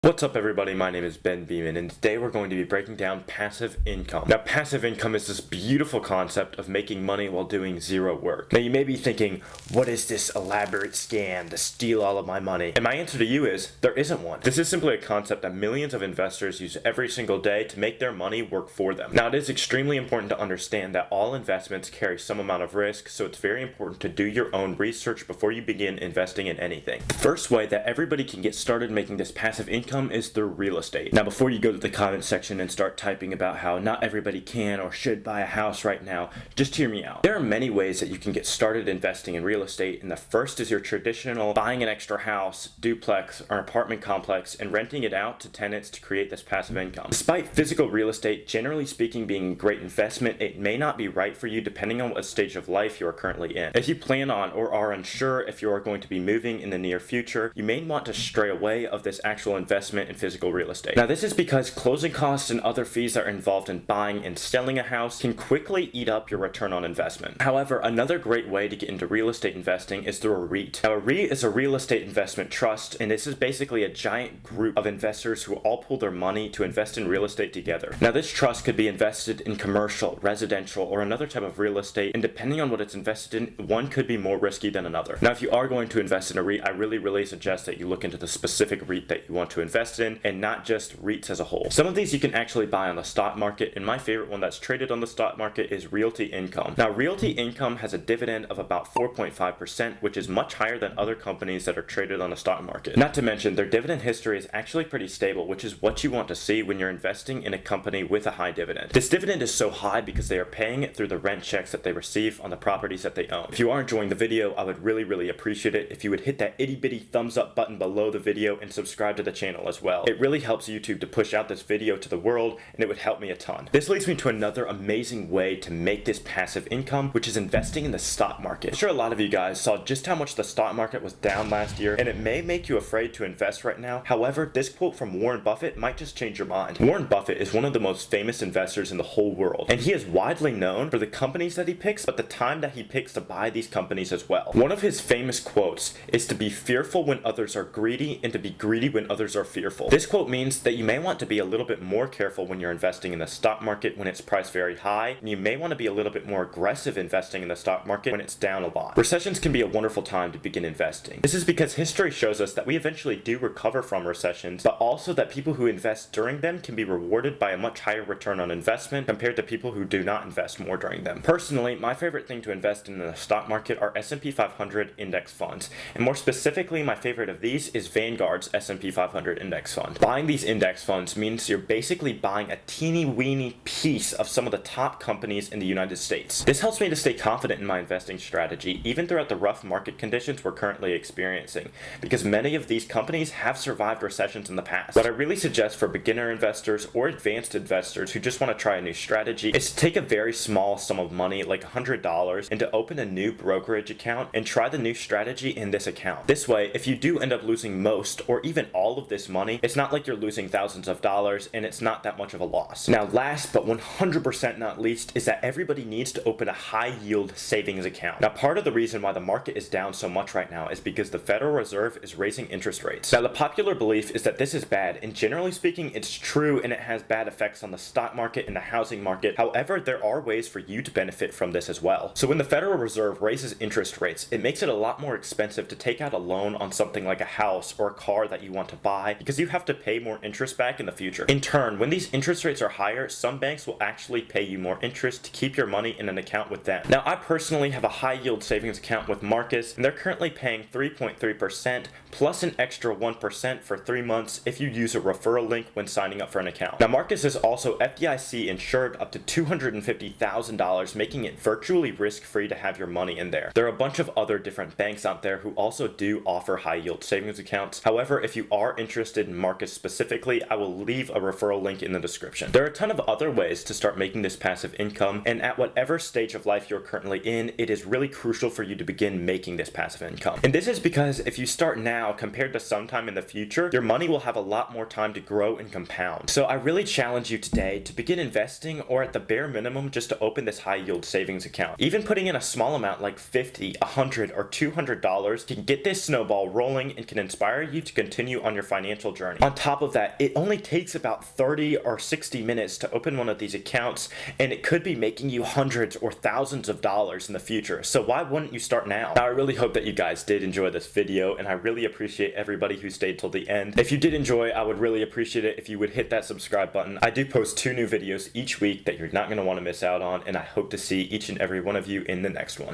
What's up everybody, my name is Ben Beeman and today we're going to be breaking down passive income. Now passive income is this beautiful concept of making money while doing zero work. Now you may be thinking, what is this elaborate scam to steal all of my money? And my answer to you is, there isn't one. This is simply a concept that millions of investors use every single day to make their money work for them. Now it is extremely important to understand that all investments carry some amount of risk, so it's very important to do your own research before you begin investing in anything. The first way that everybody can get started making this passive income is through real estate. Now before you go to the comment section and start typing about how not everybody can or should buy a house right now, just hear me out. There are many ways that you can get started investing in real estate, and the first is your traditional buying an extra house, duplex, or apartment complex and renting it out to tenants to create this passive income. Despite physical real estate generally speaking being a great investment, it may not be right for you depending on what stage of life you are currently in. If you plan on or are unsure if you are going to be moving in the near future, you may want to stray away of this actual investment in physical real estate. Now this is because closing costs and other fees that are involved in buying and selling a house can quickly eat up your return on investment. However, another great way to get into real estate investing is through a REIT. Now a REIT is a real estate investment trust, and this is basically a giant group of investors who all pool their money to invest in real estate together. Now this trust could be invested in commercial, residential, or another type of real estate, and depending on what it's invested in, one could be more risky than another. Now if you are going to invest in a REIT, I really suggest that you look into the specific REIT that you want to invest in and not just REITs as a whole. Some of these you can actually buy on the stock market, and my favorite one that's traded on the stock market is Realty Income. Now Realty Income has a dividend of about 4.5%, which is much higher than other companies that are traded on the stock market. Not to mention their dividend history is actually pretty stable, which is what you want to see when you're investing in a company with a high dividend. This dividend is so high because they are paying it through the rent checks that they receive on the properties that they own. If you are enjoying the video, I would really appreciate it if you would hit that itty bitty thumbs up button below the video and subscribe to the channel as well. It really helps YouTube to push out this video to the world, and it would help me a ton. This leads me to another amazing way to make this passive income, which is investing in the stock market. I'm sure a lot of you guys saw just how much the stock market was down last year, and it may make you afraid to invest right now. However, this quote from Warren Buffett might just change your mind. Warren Buffett is one of the most famous investors in the whole world, and he is widely known for the companies that he picks, but the time that he picks to buy these companies as well. One of his famous quotes is to be fearful when others are greedy and to be greedy when others are fearful. This quote means that you may want to be a little bit more careful when you're investing in the stock market when it's priced very high, and you may want to be a little bit more aggressive investing in the stock market when it's down a lot. Recessions can be a wonderful time to begin investing. This is because history shows us that we eventually do recover from recessions, but also that people who invest during them can be rewarded by a much higher return on investment compared to people who do not invest more during them. Personally, my favorite thing to invest in the stock market are S&P 500 index funds, and more specifically, my favorite of these is Vanguard's S&P 500 index fund. Buying these index funds means you're basically buying a teeny weeny piece of some of the top companies in the United States. This helps me to stay confident in my investing strategy, even throughout the rough market conditions we're currently experiencing, because many of these companies have survived recessions in the past. What I really suggest for beginner investors or advanced investors who just want to try a new strategy is to take a very small sum of money, like $100, and to open a new brokerage account and try the new strategy in this account. This way, if you do end up losing most or even all of this money, it's not like you're losing thousands of dollars, and it's not that much of a loss. Now last but 100% not least is that everybody needs to open a high yield savings account. Now part of the reason why the market is down so much right now is because the Federal Reserve is raising interest rates. Now the popular belief is that this is bad, and generally speaking it's true, and it has bad effects on the stock market and the housing market. However, there are ways for you to benefit from this as well. So when the Federal Reserve raises interest rates, it makes it a lot more expensive to take out a loan on something like a house or a car that you want to buy, because you have to pay more interest back in the future. In turn, when these interest rates are higher, some banks will actually pay you more interest to keep your money in an account with them. Now I personally have a high yield savings account with Marcus, and they're currently paying 3.3% plus an extra 1% for 3 months if you use a referral link when signing up for an account. Now Marcus is also FDIC insured up to $250,000, making it virtually risk-free to have your money in there. There are a bunch of other different banks out there who also do offer high yield savings accounts. However, if you are interested in Marcus specifically, I will leave a referral link in the description. There are a ton of other ways to start making this passive income, and at whatever stage of life you're currently in, it is really crucial for you to begin making this passive income. And this is because if you start now compared to sometime in the future, your money will have a lot more time to grow and compound. So I really challenge you today to begin investing, or at the bare minimum just to open this high yield savings account. Even putting in a small amount like $50, $100, or $200 can get this snowball rolling and can inspire you to continue on your financial financial journey. On top of that, it only takes about 30 or 60 minutes to open one of these accounts, and it could be making you hundreds or thousands of dollars in the future. So why wouldn't you start now? Now, I really hope that you guys did enjoy this video, and I really appreciate everybody who stayed till the end. If you did enjoy, I would really appreciate it if you would hit that subscribe button. I do post 2 new videos each week that you're not going to want to miss out on, and I hope to see each and every one of you in the next one.